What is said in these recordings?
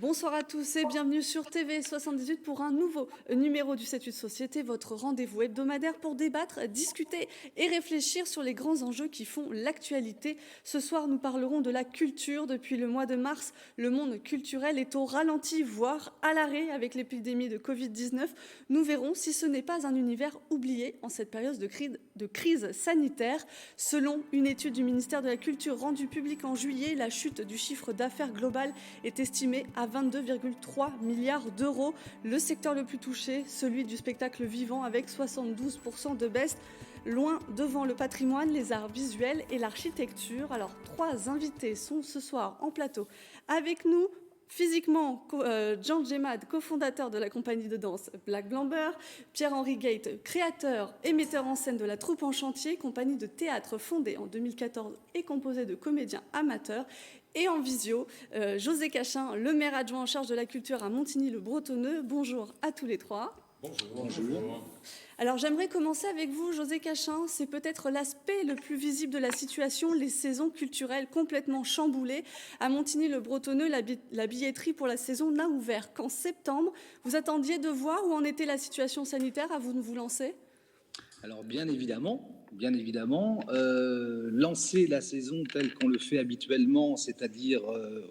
Bonsoir à tous et bienvenue sur TV78 pour un nouveau numéro du 7-8 Société, votre rendez-vous hebdomadaire pour débattre, discuter et réfléchir sur les grands enjeux qui font l'actualité. Ce soir, nous parlerons de la culture. Depuis le mois de mars, le monde culturel est au ralenti, voire à l'arrêt avec l'épidémie de Covid-19. Nous verrons si ce n'est pas un univers oublié en cette période de crise sanitaire. Selon une étude du ministère de la Culture rendue publique en juillet, la chute du chiffre d'affaires global est estimée à 22,3 milliards d'euros. Le secteur le plus touché, celui du spectacle vivant, avec 72% de baisse, loin devant le patrimoine, les arts visuels et l'architecture. Alors, 3 invités sont ce soir en plateau avec nous. Physiquement, Jean Djemad, cofondateur de la compagnie de danse Black Blamber, Pierre-Henri Gate, créateur et metteur en scène de la Troupe en Chantier, compagnie de théâtre fondée en 2014 et composée de comédiens amateurs. Et en visio, José Cachin, le maire adjoint en charge de la culture à Montigny-le-Bretonneux. Bonjour à tous les trois. Bonjour. Bonjour. Alors j'aimerais commencer avec vous, José Cachin. C'est peut-être l'aspect le plus visible de la situation, les saisons culturelles complètement chamboulées. À Montigny-le-Bretonneux, la billetterie pour la saison n'a ouvert qu'en septembre. Vous attendiez de voir où en était la situation sanitaire avant de vous lancer ? Alors bien évidemment, lancer la saison telle qu'on le fait habituellement, c'est-à-dire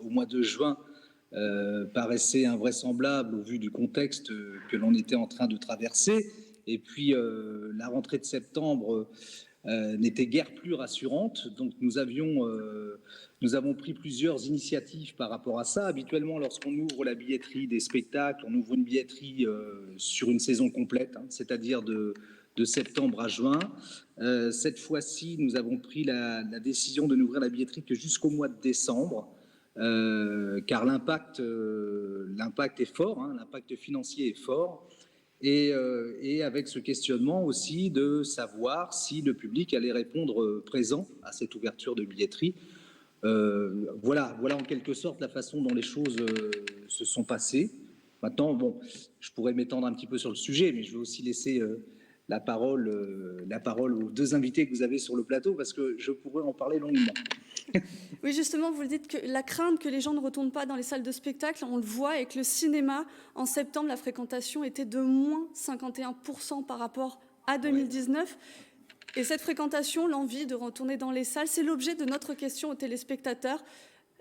au mois de juin, paraissait invraisemblable au vu du contexte que l'on était en train de traverser. Et puis la rentrée de septembre n'était guère plus rassurante. Donc nous avons pris plusieurs initiatives par rapport à ça. Habituellement, lorsqu'on ouvre la billetterie des spectacles, on ouvre une billetterie sur une saison complète, c'est-à-dire de septembre à juin. Cette fois-ci, nous avons pris la décision de n'ouvrir la billetterie que jusqu'au mois de décembre, car l'impact est fort, l'impact financier est fort, et avec ce questionnement aussi de savoir si le public allait répondre présent à cette ouverture de billetterie. Voilà en quelque sorte la façon dont les choses se sont passées. Maintenant, bon, je pourrais m'étendre un petit peu sur le sujet, mais je vais aussi laisser la parole aux deux invités que vous avez sur le plateau, parce que je pourrais en parler longuement. Oui, justement, vous le dites, que la crainte que les gens ne retournent pas dans les salles de spectacle, on le voit avec le cinéma. En septembre, la fréquentation était de moins 51% par rapport à 2019. Et cette fréquentation, l'envie de retourner dans les salles, c'est l'objet de notre question aux téléspectateurs.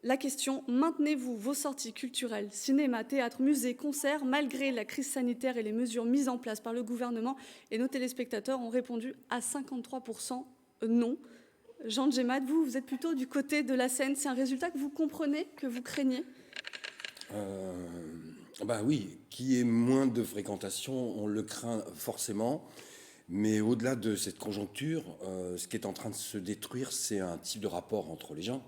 La question, maintenez-vous vos sorties culturelles, cinéma, théâtre, musée, concerts, malgré la crise sanitaire et les mesures mises en place par le gouvernement? Et nos téléspectateurs ont répondu à 53% non. Jean Djemad, vous êtes plutôt du côté de la scène. C'est un résultat que vous comprenez, que vous craignez ? Oui, qu'il y ait moins de fréquentation, on le craint forcément. Mais au-delà de cette conjoncture, ce qui est en train de se détruire, c'est un type de rapport entre les gens,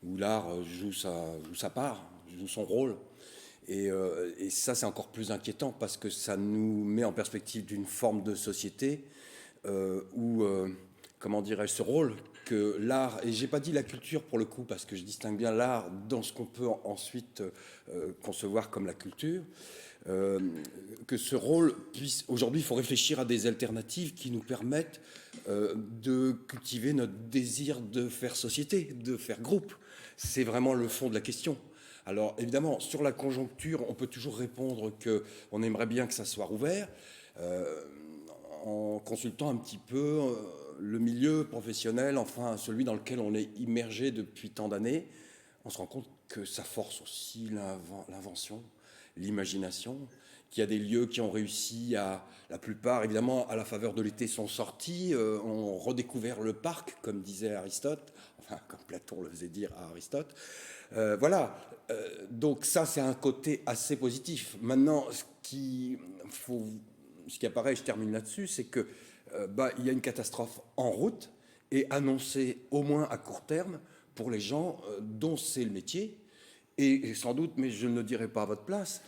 où l'art joue sa part, joue son rôle. Et ça, c'est encore plus inquiétant, parce que ça nous met en perspective d'une forme de société où, comment dirais-je, ce rôle que l'art, et j'ai pas dit la culture pour le coup, parce que je distingue bien l'art dans ce qu'on peut ensuite concevoir comme la culture, que ce rôle puisse... Aujourd'hui, il faut réfléchir à des alternatives qui nous permettent de cultiver notre désir de faire société, de faire groupe. C'est vraiment le fond de la question. Alors, évidemment, sur la conjoncture, on peut toujours répondre qu'on aimerait bien que ça soit rouvert, en consultant un petit peu le milieu professionnel, enfin celui dans lequel on est immergé depuis tant d'années. On se rend compte que ça force aussi l'invention, l'imagination, qu'il y a des lieux qui ont réussi la plupart, évidemment, à la faveur de l'été, sont sortis, ont redécouvert le parc, comme disait Aristote, enfin, comme Platon le faisait dire à Aristote. Donc ça, c'est un côté assez positif. Maintenant, ce qui apparaît, je termine là-dessus, c'est que il y a une catastrophe en route et annoncée au moins à court terme pour les gens dont c'est le métier. Et sans doute, mais je ne le dirai pas à votre place,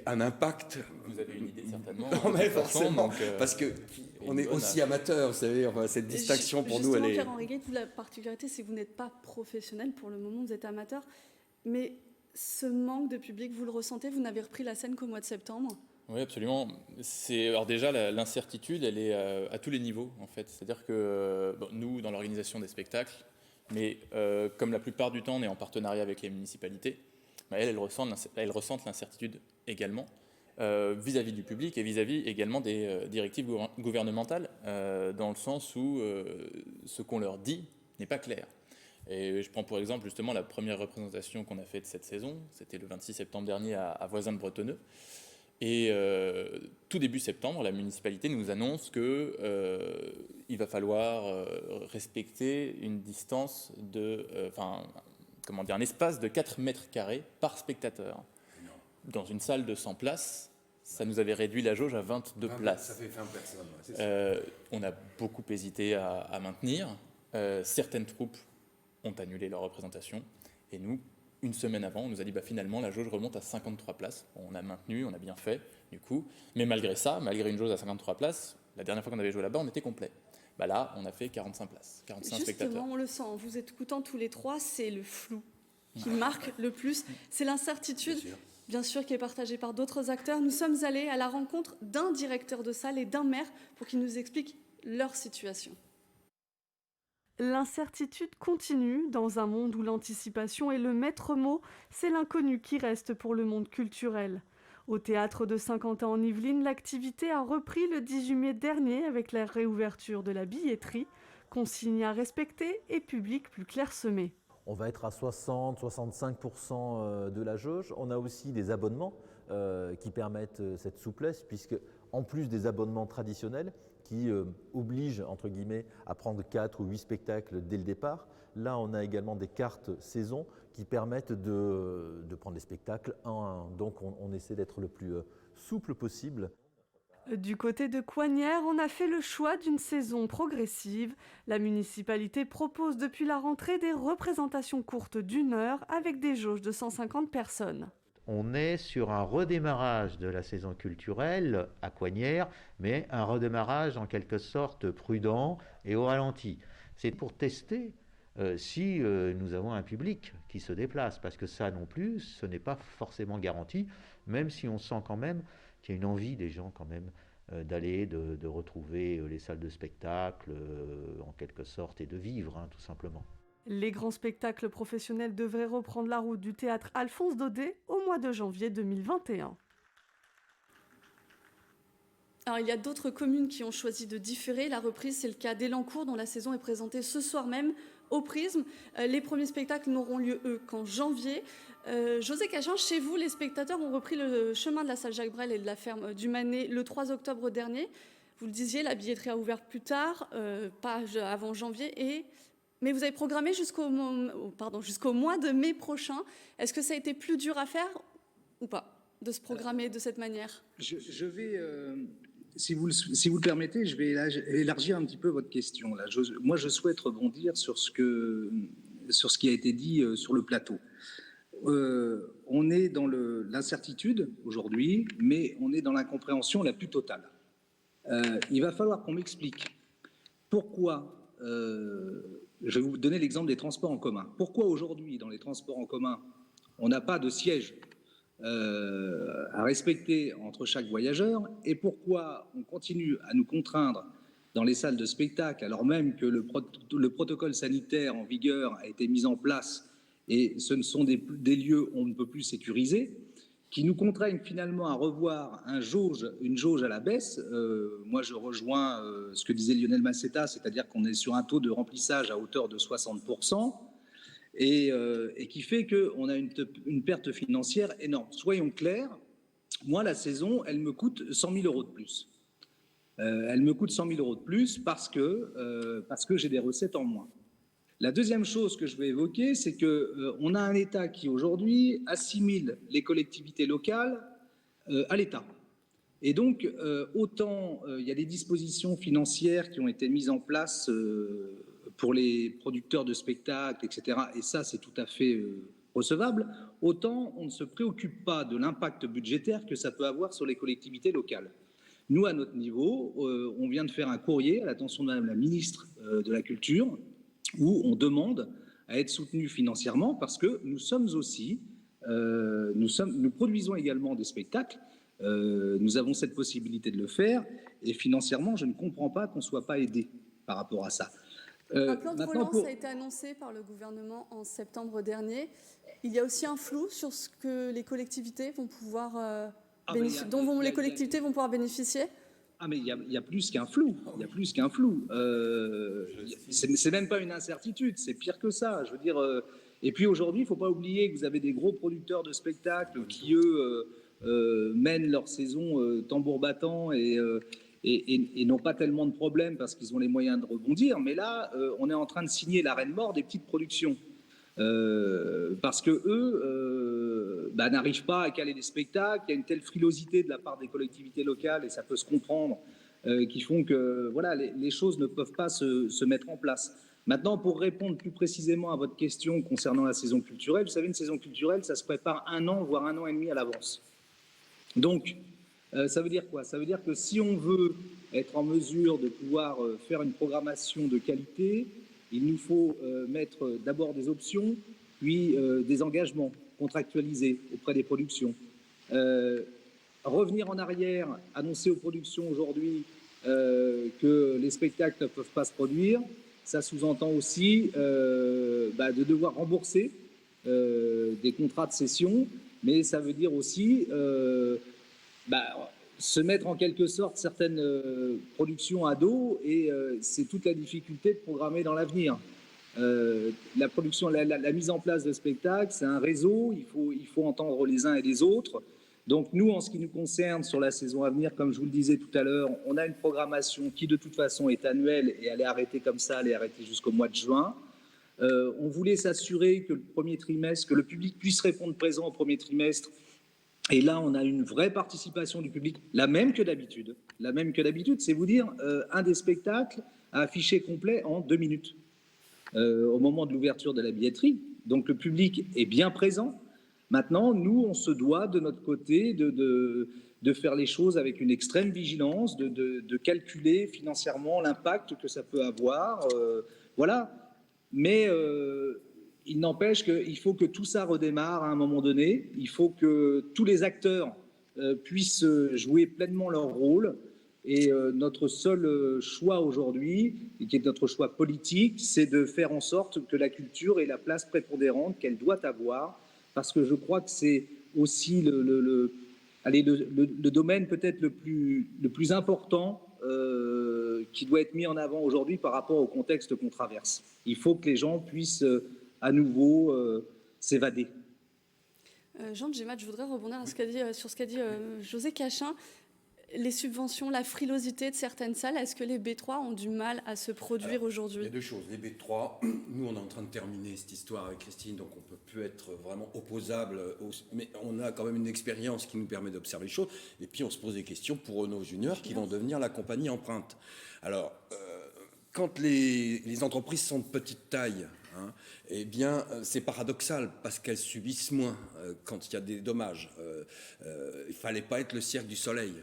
un impact. Vous avez une idée certainement. Non, mais forcément, parce qu'on est aussi amateur, vous savez, enfin, cette distinction pour nous, elle est... Pierre-Henri Gate, la particularité, c'est que vous n'êtes pas professionnel pour le moment, vous êtes amateur. Mais ce manque de public, vous le ressentez? Vous n'avez repris la scène qu'au mois de septembre? Oui, absolument. Alors déjà, l'incertitude, elle est à tous les niveaux, en fait. C'est-à-dire que nous, dans l'organisation des spectacles, mais comme la plupart du temps, on est en partenariat avec les municipalités. elles ressentent l'incertitude également vis-à-vis du public et vis-à-vis également des directives gouvernementales, dans le sens où ce qu'on leur dit n'est pas clair. Et je prends pour exemple justement la première représentation qu'on a faite cette saison, c'était le 26 septembre dernier à Voisins de Bretonneux. Et tout début septembre, la municipalité nous annonce qu'il va falloir respecter une distance un espace de 4 mètres carrés par spectateur. Dans une salle de 100 places, ça nous avait réduit la jauge à 22 places. Ça fait 20 personnes, ouais, c'est ça. On a beaucoup hésité à maintenir. Certaines troupes ont annulé leur représentation. Et nous, une semaine avant, on nous a dit finalement la jauge remonte à 53 places. Bon, on a maintenu, on a bien fait du coup. Mais malgré ça, malgré une jauge à 53 places, la dernière fois qu'on avait joué là-bas, on était complet. Là, on a fait 45 places, 45 spectateurs. Justement, on le sent, en vous écoutant tous les trois, c'est le flou qui marque le plus. C'est l'incertitude, bien sûr, qui est partagée par d'autres acteurs. Nous sommes allés à la rencontre d'un directeur de salle et d'un maire pour qu'ils nous expliquent leur situation. L'incertitude continue dans un monde où l'anticipation est le maître mot. C'est l'inconnu qui reste pour le monde culturel. Au théâtre de Saint-Quentin en Yvelines, l'activité a repris le 18 mai dernier avec la réouverture de la billetterie, consignes à respecter et public plus clairsemé. On va être à 60-65% de la jauge. On a aussi des abonnements qui permettent cette souplesse, puisque en plus des abonnements traditionnels qui obligent, entre guillemets, à prendre 4 ou 8 spectacles dès le départ, là on a également des cartes saison qui permettent de prendre les spectacles un à un. Donc on essaie d'être le plus souple possible. Du côté de Coignères, on a fait le choix d'une saison progressive. La municipalité propose depuis la rentrée des représentations courtes d'1 heure avec des jauges de 150 personnes. On est sur un redémarrage de la saison culturelle à Coignères, mais un redémarrage en quelque sorte prudent et au ralenti. C'est pour tester si nous avons un public qui se déplace, parce que ça non plus, ce n'est pas forcément garanti, même si on sent quand même qu'il y a une envie des gens quand même d'aller, de retrouver les salles de spectacle en quelque sorte et de vivre tout simplement. Les grands spectacles professionnels devraient reprendre la route du théâtre Alphonse Daudet au mois de janvier 2021. Alors, il y a d'autres communes qui ont choisi de différer la reprise. C'est le cas d'Elancourt, dont la saison est présentée ce soir même au Prisme. Les premiers spectacles n'auront lieu, eux, qu'en janvier. José Cachin, chez vous, les spectateurs ont repris le chemin de la salle Jacques Brel et de la ferme du Manet le 3 octobre dernier. Vous le disiez, la billetterie a ouvert plus tard, pas avant janvier. Mais vous avez programmé jusqu'au mois de mai prochain. Est-ce que ça a été plus dur à faire ou pas, de se programmer de cette manière ? Je vais, si vous le permettez, je vais élargir un petit peu votre question. Là. Moi, je souhaite rebondir sur ce qui a été dit sur le plateau. On est dans l'incertitude aujourd'hui, mais on est dans l'incompréhension la plus totale. Il va falloir qu'on m'explique pourquoi... je vais vous donner l'exemple des transports en commun. Pourquoi aujourd'hui, dans les transports en commun, on n'a pas de siège à respecter entre chaque voyageur, et pourquoi on continue à nous contraindre dans les salles de spectacle, alors même que le protocole sanitaire en vigueur a été mis en place et ce ne sont des lieux où on ne peut plus sécuriser, qui nous contraignent finalement à revoir une jauge à la baisse. Moi, je rejoins ce que disait Lionel Massetta, c'est-à-dire qu'on est sur un taux de remplissage à hauteur de 60%, et qui fait qu'on a une perte financière énorme. Soyons clairs, moi, la saison, elle me coûte 100 000 euros de plus. Elle me coûte 100 000 euros de plus parce que j'ai des recettes en moins. La deuxième chose que je vais évoquer, c'est qu'on a un État qui, aujourd'hui, assimile les collectivités locales à l'État. Et donc, autant il y a des dispositions financières qui ont été mises en place pour les producteurs de spectacles, etc., et ça, c'est tout à fait recevable, autant on ne se préoccupe pas de l'impact budgétaire que ça peut avoir sur les collectivités locales. Nous, à notre niveau, on vient de faire un courrier à l'attention de Madame la ministre de la Culture, où on demande à être soutenu financièrement parce que nous sommes aussi, nous produisons également des spectacles, nous avons cette possibilité de le faire et financièrement, je ne comprends pas qu'on ne soit pas aidé par rapport à ça. Un plan de Maintenant, relance a été annoncé par le gouvernement en septembre dernier. Il y a aussi un flou sur ce que les collectivités vont pouvoir les collectivités vont pouvoir bénéficier. Ah, mais il y a plus qu'un flou. Il y a plus qu'un flou. C'est même pas une incertitude, c'est pire que ça. Je veux dire. Et puis aujourd'hui, il ne faut pas oublier que vous avez des gros producteurs de spectacles qui, eux, mènent leur saison tambour battant et n'ont pas tellement de problèmes parce qu'ils ont les moyens de rebondir. Mais là, on est en train de signer l'arrêt de mort des petites productions. Parce que eux n'arrivent pas à caler des spectacles. Il y a une telle frilosité de la part des collectivités locales, et ça peut se comprendre, qui font que voilà, les choses ne peuvent pas se mettre en place. Maintenant, pour répondre plus précisément à votre question concernant la saison culturelle, vous savez, une saison culturelle, ça se prépare 1 an, voire 1 an et demi à l'avance. Donc, ça veut dire quoi? Ça veut dire que si on veut être en mesure de pouvoir faire une programmation de qualité, il nous faut mettre d'abord des options, puis des engagements contractualisés auprès des productions. Revenir en arrière, annoncer aux productions aujourd'hui que les spectacles ne peuvent pas se produire, ça sous-entend aussi de devoir rembourser des contrats de cession, mais ça veut dire aussi se mettre en quelque sorte certaines productions à dos, et c'est toute la difficulté de programmer dans l'avenir. La production, la mise en place de spectacles, c'est un réseau, il faut entendre les uns et les autres. Donc nous, en ce qui nous concerne, sur la saison à venir, comme je vous le disais tout à l'heure, on a une programmation qui de toute façon est annuelle, et elle est arrêtée comme ça, elle est arrêtée jusqu'au mois de juin. On voulait s'assurer que le premier trimestre, que le public puisse répondre présent au premier trimestre. Et là, on a une vraie participation du public, la même que d'habitude. La même que d'habitude, c'est vous dire, un des spectacles a affiché complet en 2 minutes au moment de l'ouverture de la billetterie. Donc le public est bien présent. Maintenant, nous, on se doit de notre côté de faire les choses avec une extrême vigilance, de calculer financièrement l'impact que ça peut avoir. Voilà. Mais il n'empêche qu'il faut que tout ça redémarre à un moment donné. Il faut que tous les acteurs puissent jouer pleinement leur rôle. Et notre seul choix aujourd'hui, et qui est notre choix politique, c'est de faire en sorte que la culture ait la place prépondérante qu'elle doit avoir, parce que je crois que c'est aussi le domaine peut-être le plus important qui doit être mis en avant aujourd'hui par rapport au contexte qu'on traverse. Il faut que les gens puissent à nouveau s'évader. Jean Djemat, je voudrais rebondir sur ce qu'a dit José Cachin. Les subventions, la frilosité de certaines salles, est-ce que les B3 ont du mal à se produire aujourd'hui? Il y a 2 choses. Les B3, nous on est en train de terminer cette histoire avec Christine, donc on ne peut plus être vraiment opposable, mais on a quand même une expérience qui nous permet d'observer les choses, et puis on se pose des questions pour Renault Junior qui vont devenir la compagnie empreinte. Alors, quand les entreprises sont de petite taille, eh bien, c'est paradoxal parce qu'elles subissent moins quand il y a des dommages. Il ne fallait pas être le Cirque du Soleil.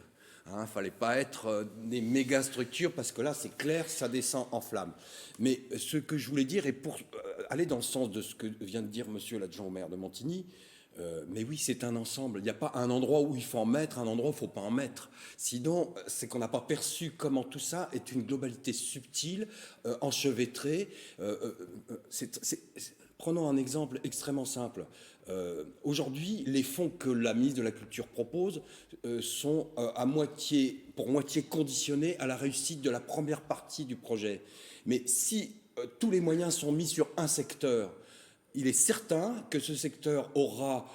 Il ne fallait pas être des méga structures parce que là, c'est clair, ça descend en flammes. Mais ce que je voulais dire, et pour aller dans le sens de ce que vient de dire monsieur l'adjoint au maire de Montigny, mais oui, c'est un ensemble. Il n'y a pas un endroit où il faut en mettre, un endroit où il ne faut pas en mettre. Sinon, c'est qu'on n'a pas perçu comment tout ça est une globalité subtile, enchevêtrée. Prenons un exemple extrêmement simple. Aujourd'hui, les fonds que la ministre de la Culture propose sont pour moitié conditionnés à la réussite de la première partie du projet. Mais si tous les moyens sont mis sur un secteur, il est certain que ce secteur aura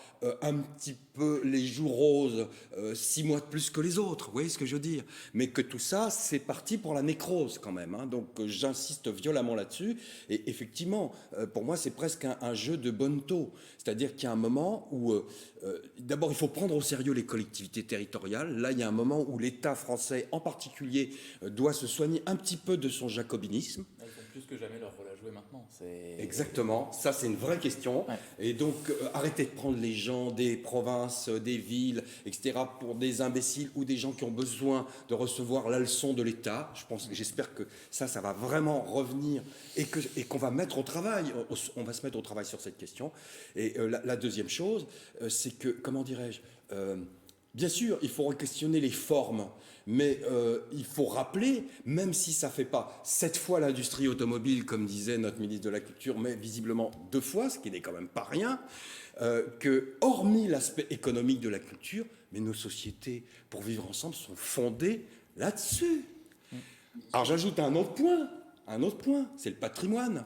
un petit peu les joues roses 6 mois de plus que les autres, vous voyez ce que je veux dire? Mais que tout ça, c'est parti pour la nécrose quand même. Donc j'insiste violemment là-dessus. Et effectivement, pour moi, c'est presque un jeu de bonneteau. C'est-à-dire qu'il y a un moment où, d'abord, il faut prendre au sérieux les collectivités territoriales. Là, il y a un moment où l'État français, en particulier, doit se soigner un petit peu de son jacobinisme. Ils font plus que jamais leur rôle à jouer maintenant. Exactement, ça c'est une vraie question. Ouais. Et donc arrêtez de prendre les gens des provinces, des villes, etc. pour des imbéciles ou des gens qui ont besoin de recevoir la leçon de l'État. J'espère que ça va vraiment revenir et qu'on va mettre au travail. On va se mettre au travail sur cette question. Et la deuxième chose, c'est que, comment dirais-je, Bien sûr, il faut questionner les formes, mais il faut rappeler, même si ça ne fait pas 7 fois l'industrie automobile, comme disait notre ministre de la Culture, mais visiblement 2 fois, ce qui n'est quand même pas rien, que hormis l'aspect économique de la culture, mais nos sociétés, pour vivre ensemble, sont fondées là-dessus. Alors j'ajoute un autre point, c'est le patrimoine.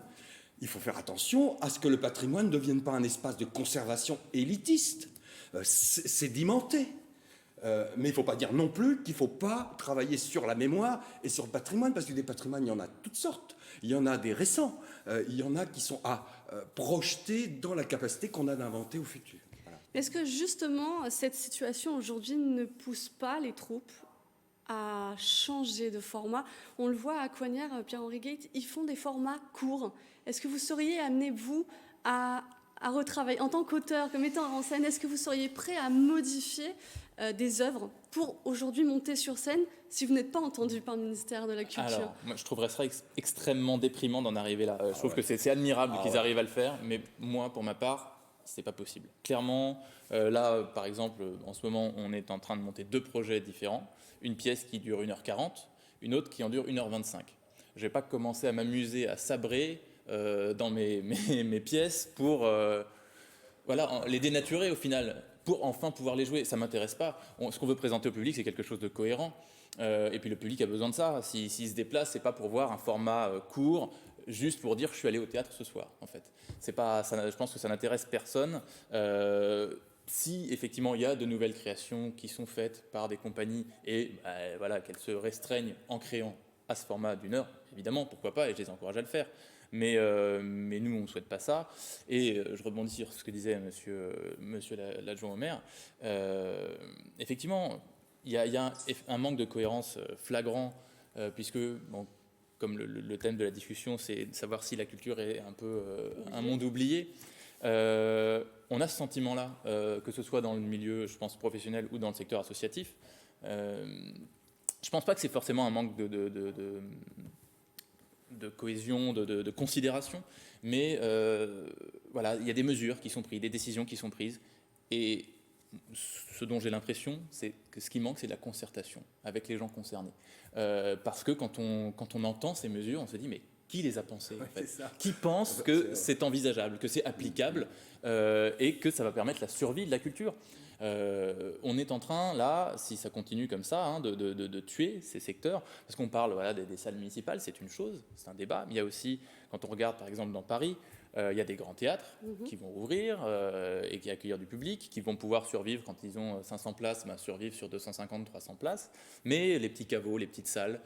Il faut faire attention à ce que le patrimoine ne devienne pas un espace de conservation élitiste, sédimenté. Mais il ne faut pas dire non plus qu'il ne faut pas travailler sur la mémoire et sur le patrimoine, parce que des patrimoines, il y en a toutes sortes. Il y en a des récents, il y en a qui sont à projeter dans la capacité qu'on a d'inventer au futur. Voilà. Est-ce que justement, cette situation aujourd'hui ne pousse pas les troupes à changer de format? On le voit à Coignères, Pierre-Henri Gate, ils font des formats courts. Est-ce que vous seriez amené, vous, à retravailler en tant qu'auteur, comme metteur en scène? Est-ce que vous seriez prêt à modifier des œuvres pour aujourd'hui monter sur scène si vous n'êtes pas entendu par le ministère de la Culture? Alors, moi, je trouverais ça extrêmement déprimant d'en arriver là. Je trouve que c'est admirable qu'ils arrivent à le faire, mais moi, pour ma part, c'est pas possible. Clairement, là, par exemple, en ce moment, on est en train de monter 2 projets différents. Une pièce qui dure 1h40, une autre qui en dure 1h25. Je vais pas commencer à m'amuser, à sabrer dans mes pièces pour les dénaturer au final, pour enfin pouvoir les jouer. Ça ne m'intéresse pas. Ce qu'on veut présenter au public, c'est quelque chose de cohérent. Et puis le public a besoin de ça. S'il se déplace, ce n'est pas pour voir un format court, juste pour dire « je suis allé au théâtre ce soir ». En fait. C'est pas, ça, je pense que ça n'intéresse personne. Si effectivement il y a de nouvelles créations qui sont faites par des compagnies et qu'elles se restreignent en créant à ce format d'1 heure, évidemment, pourquoi pas, et je les encourage à le faire. Mais nous, on ne souhaite pas ça. Et je rebondis sur ce que disait monsieur l'adjoint au maire. Effectivement, il y a un manque de cohérence flagrant, puisque, bon, comme le thème de la discussion, c'est de savoir si la culture est un peu un monde oublié. On a ce sentiment-là, que ce soit dans le milieu, je pense, professionnel ou dans le secteur associatif. Je ne pense pas que c'est forcément un manque de cohésion, de considération, mais il y a des mesures qui sont prises, des décisions qui sont prises, et ce dont j'ai l'impression, c'est que ce qui manque, c'est de la concertation avec les gens concernés. Parce que quand on entend ces mesures, on se dit, mais qui les a pensées en fait? Qui pense que c'est envisageable, que c'est applicable et que ça va permettre la survie de la culture? On est en train, là, si ça continue comme ça, de tuer ces secteurs, parce qu'on parle des salles municipales, c'est une chose, c'est un débat, mais il y a aussi, quand on regarde par exemple dans Paris, il y a des grands théâtres qui vont ouvrir et qui accueillir du public, qui vont pouvoir survivre quand ils ont 500 places, survivre sur 250-300 places, mais les petits caveaux, les petites salles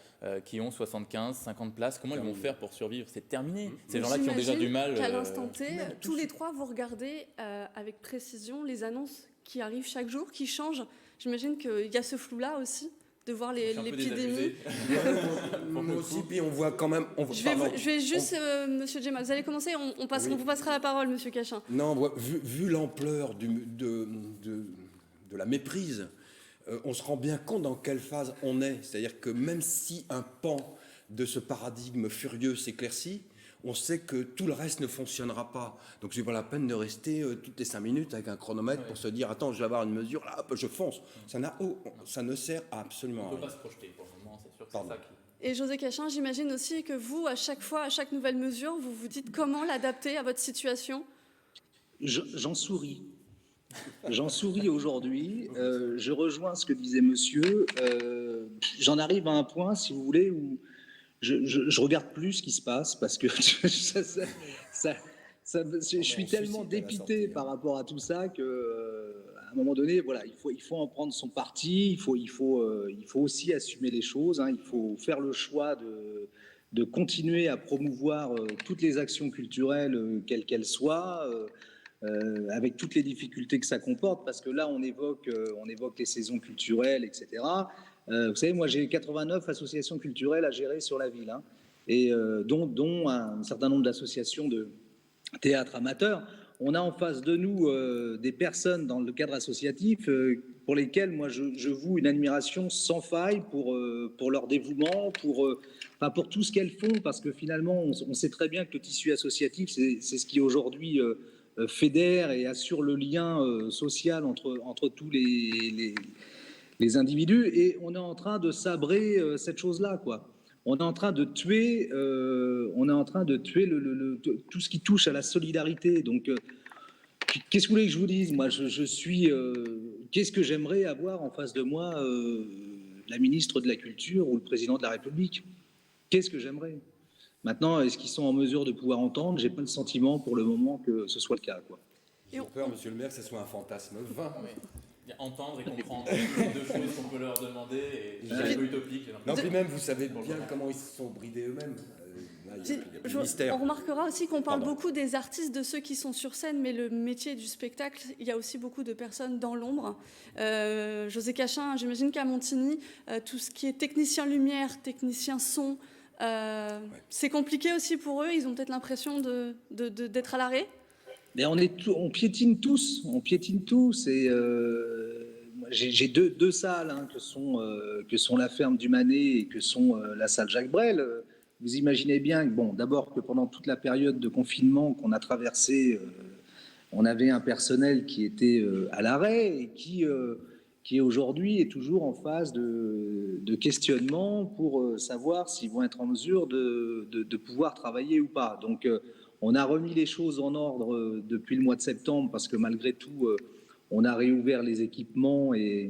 qui ont 75-50 places, comment ils vont faire pour survivre? C'est terminé. Ces gens-là qui ont déjà du mal. Qu'à l'instant T, tous les trois, vous regardez avec précision les annonces qui arrivent chaque jour, qui changent. J'imagine qu'il y a ce flou-là aussi, de voir l'épidémie. Moi aussi, puis on voit quand même... Je vais juste, monsieur Gemma, vous allez commencer, on vous passera la parole, monsieur Cachin. Non, vu l'ampleur de la méprise, on se rend bien compte dans quelle phase on est. C'est-à-dire que même si un pan de ce paradigme furieux s'éclaircit, on sait que tout le reste ne fonctionnera pas. Donc, c'est pas la peine de rester toutes les 5 minutes avec un chronomètre pour se dire « Attends, je vais avoir une mesure, là, hop, je fonce ». Ça ne sert à absolument rien. On ne peut pas se projeter pour le moment, c'est sûr que c'est ça qui... Et José Cachin, j'imagine aussi que vous, à chaque fois, à chaque nouvelle mesure, vous vous dites comment l'adapter à votre situation? J'en souris. J'en souris aujourd'hui. Je rejoins ce que disait monsieur. J'en arrive à un point, si vous voulez, où je regarde plus ce qui se passe parce que je suis tellement dépité par rapport à tout ça que à un moment donné, voilà, il faut en prendre son parti. Il faut aussi assumer les choses. Il faut faire le choix de continuer à promouvoir toutes les actions culturelles, quelles qu'elles soient. Avec toutes les difficultés que ça comporte, parce que là, on évoque les saisons culturelles, etc. Vous savez, moi, j'ai 89 associations culturelles à gérer sur la ville, et dont un certain nombre d'associations de théâtre amateurs. On a en face de nous des personnes dans le cadre associatif pour lesquelles, moi, je voue une admiration sans faille pour leur dévouement, pour tout ce qu'elles font, parce que finalement, on sait très bien que le tissu associatif, c'est ce qui aujourd'hui... fédère et assure le lien social entre tous les individus, et on est en train de sabrer cette chose-là, quoi. On est en train de tuer, tout ce qui touche à la solidarité. Donc, qu'est-ce que vous voulez que je vous dise? Moi, je suis. Qu'est-ce que j'aimerais avoir en face de moi, la ministre de la Culture ou le président de la République? Qu'est-ce que j'aimerais? Maintenant, est-ce qu'ils sont en mesure de pouvoir entendre? J'ai pas le sentiment pour le moment que ce soit le cas, quoi. J'ai peur, monsieur le maire, que ce soit un fantasme vain. Oui. Entendre et comprendre, c'est deux choses qu'on peut leur demander et c'est un peu utopique. Non, puis même, vous savez bien comment ils se sont bridés eux-mêmes. Là, il y a plus de mystère. On remarquera aussi qu'on parle Pardon. beaucoup des artistes, de ceux qui sont sur scène, mais le métier du spectacle, il y a aussi beaucoup de personnes dans l'ombre. José Cachin, j'imagine qu'à Montigny, tout ce qui est technicien lumière, technicien son, c'est compliqué aussi pour eux. Ils ont peut-être l'impression d'être à l'arrêt. Mais on piétine tous, et j'ai deux salles, hein, que sont la ferme du Manet et que sont la salle Jacques Brel. Vous imaginez bien que, bon, d'abord que pendant toute la période de confinement qu'on a traversée, on avait un personnel qui était à l'arrêt et qui aujourd'hui est toujours en phase de questionnement pour savoir s'ils vont être en mesure de pouvoir travailler ou pas. Donc, on a remis les choses en ordre depuis le mois de septembre parce que malgré tout, on a réouvert les équipements et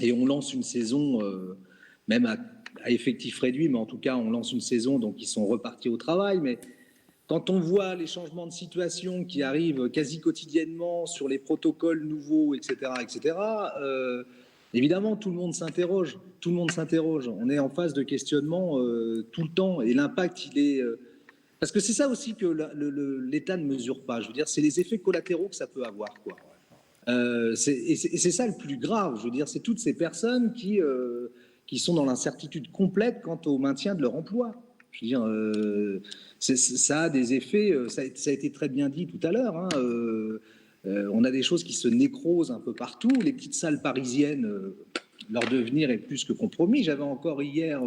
on lance une saison, même à effectif réduit, mais en tout cas, on lance une saison, donc ils sont repartis au travail. Mais quand on voit les changements de situation qui arrivent quasi quotidiennement sur les protocoles nouveaux, etc., évidemment, tout le monde s'interroge. On est en phase de questionnement tout le temps et l'impact, il est... Parce que c'est ça aussi que l'État ne mesure pas. Je veux dire, c'est les effets collatéraux que ça peut avoir, quoi. C'est ça le plus grave. Je veux dire, c'est toutes ces personnes qui sont dans l'incertitude complète quant au maintien de leur emploi. Je veux dire, ça a des effets. Ça a été très bien dit tout à l'heure. Hein, on a des choses qui se nécrosent un peu partout. Les petites salles parisiennes, leur devenir est plus que compromis. J'avais encore hier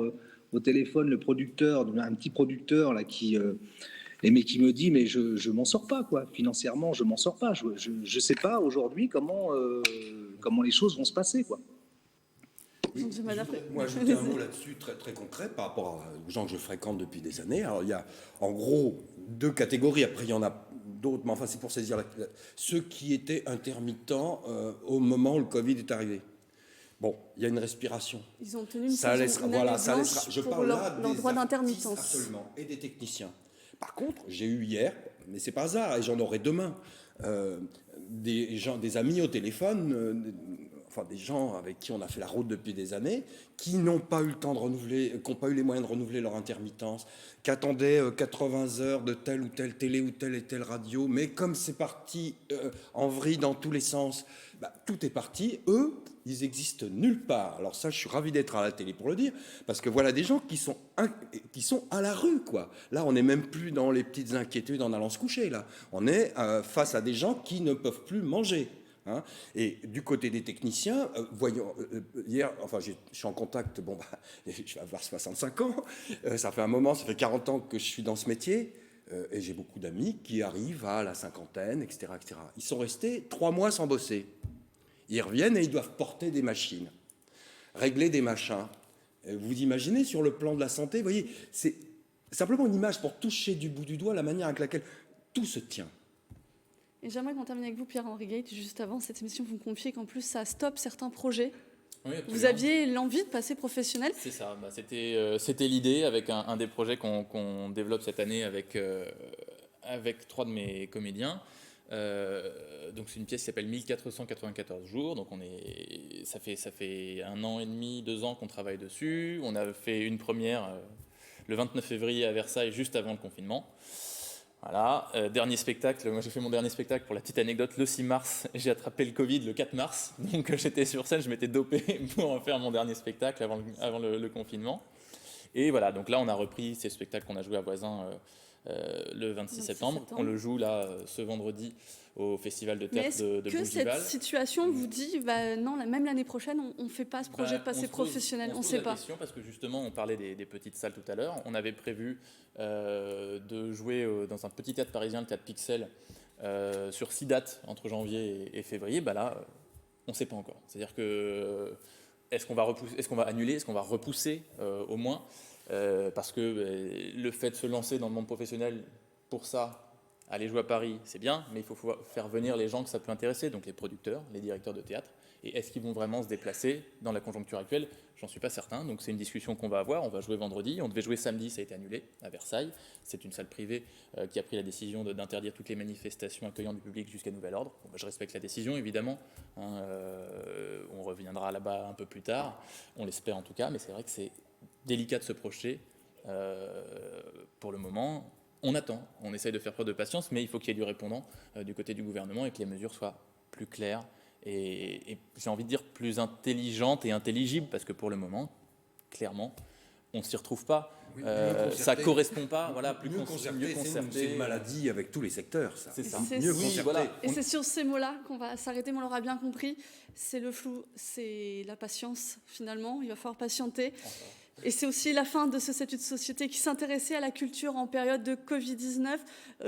au téléphone le producteur, un petit producteur là qui me dit mais je m'en sors pas, quoi, financièrement je m'en sors pas, je sais pas aujourd'hui comment les choses vont se passer, quoi. Oui, moi ajouter un mot là-dessus très, très concret par rapport aux gens que je fréquente depuis des années. Alors il y a en gros deux catégories, après il y en a d'autres, mais enfin c'est pour saisir ceux qui étaient intermittents au moment où le Covid est arrivé. Bon, il y a une respiration. Ils ont obtenu une ça laissera, voilà, ça laissera. Je pour parle leur là des droit artistes, d'intermittence. absolument, et des techniciens. Par contre, j'ai eu hier, mais c'est pas hasard, et j'en aurai demain, des amis au téléphone, enfin des gens avec qui on a fait la route depuis des années, qui n'ont pas eu le temps de renouveler, qui n'ont pas eu les moyens de renouveler leur intermittence, qui attendaient 80 heures de telle ou telle télé ou telle et telle radio, mais comme c'est parti en vrille dans tous les sens, tout est parti. Eux, ils existent nulle part. Alors ça, je suis ravi d'être à la télé pour le dire, parce que voilà des gens qui sont à la rue, quoi. Là, on n'est même plus dans les petites inquiétudes en allant se coucher, là. On est face à des gens qui ne peuvent plus manger. Hein. Et du côté des techniciens, voyons, hier, enfin, je suis en contact, je vais avoir 65 ans, ça fait un moment, ça fait 40 ans que je suis dans ce métier, et j'ai beaucoup d'amis qui arrivent à la cinquantaine, etc., etc. Ils sont restés 3 mois sans bosser. Ils reviennent et ils doivent porter des machines, régler des machins. Vous imaginez sur le plan de la santé, vous voyez, c'est simplement une image pour toucher du bout du doigt la manière avec laquelle tout se tient. Et j'aimerais qu'on termine avec vous, Pierre-Henri Gate, juste avant cette émission, vous me confiez qu'en plus ça stoppe certains projets. Oui, vous aviez l'envie de passer professionnel. C'est ça, c'était l'idée avec un des projets qu'on développe cette année avec 3 de mes comédiens. Donc c'est une pièce qui s'appelle 1494 jours, donc ça fait 1 an et demi, 2 ans qu'on travaille dessus. On a fait une première le 29 février à Versailles, juste avant le confinement. Voilà, dernier spectacle, moi j'ai fait mon dernier spectacle pour la petite anecdote le 6 mars, j'ai attrapé le Covid le 4 mars, donc j'étais sur scène, je m'étais dopé pour faire mon dernier spectacle avant le confinement. Et voilà, donc là on a repris ces spectacles qu'on a joués à Voisins le 26 septembre. On le joue là ce vendredi au Festival de théâtre de Bougival. Est-ce que cette situation vous dit, non, même l'année prochaine, on ne fait pas ce projet de passer professionnel, on ne sait pas. Question parce que justement, on parlait des petites salles tout à l'heure. On avait prévu de jouer dans un petit théâtre parisien, le théâtre Pixel, sur 6 dates entre janvier et février. Là, on ne sait pas encore. C'est-à-dire que est-ce qu'on va annuler, est-ce qu'on va repousser au moins parce que le fait de se lancer dans le monde professionnel pour ça, aller jouer à Paris, c'est bien, mais il faut faire venir les gens que ça peut intéresser, donc les producteurs, les directeurs de théâtre. Et est-ce qu'ils vont vraiment se déplacer dans la conjoncture actuelle? J'en suis pas certain, donc c'est une discussion qu'on va avoir. On va jouer vendredi, on devait jouer samedi, ça a été annulé à Versailles. C'est une salle privée qui a pris la décision d'interdire toutes les manifestations accueillant du public jusqu'à nouvel ordre. Bon, je respecte la décision, évidemment. On reviendra là-bas un peu plus tard, on l'espère en tout cas, mais c'est vrai que c'est délicat de se projeter pour le moment. On attend, on essaye de faire preuve de patience, mais il faut qu'il y ait du répondant du côté du gouvernement et que les mesures soient plus claires et j'ai envie de dire plus intelligentes et intelligibles, parce que pour le moment, clairement, on ne s'y retrouve pas. Oui, ça ne correspond pas. Voilà, mieux concerté. C'est une maladie avec tous les secteurs, ça. C'est ça. Mieux concerté. Voilà. Et c'est sur ces mots-là qu'on va s'arrêter, mais on l'aura bien compris. C'est le flou, c'est la patience, finalement. Il va falloir patienter. Et c'est aussi la fin de ce statut de société qui s'intéressait à la culture en période de Covid-19.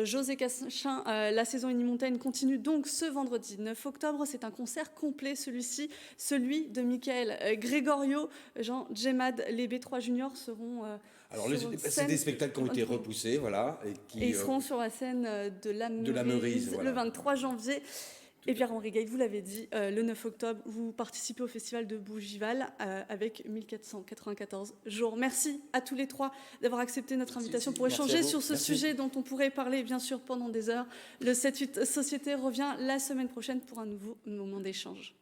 José Cachin, la saison Unimontaine continue donc ce vendredi 9 octobre. C'est un concert complet, celui de Michael Gregorio, Jean Djemad, les B3 Juniors seront... Alors, c'est des spectacles qui ont été repoussés, voilà. Et ils seront sur la scène de la Meurise voilà. le 23 janvier. Et Pierre-Henri Gaille, vous l'avez dit, le 9 octobre, vous participez au festival de Bougival avec 1494 jours. Merci à tous les trois d'avoir accepté notre invitation pour échanger sur ce sujet dont on pourrait parler bien sûr pendant des heures. Le 7-8 Société revient la semaine prochaine pour un nouveau moment d'échange.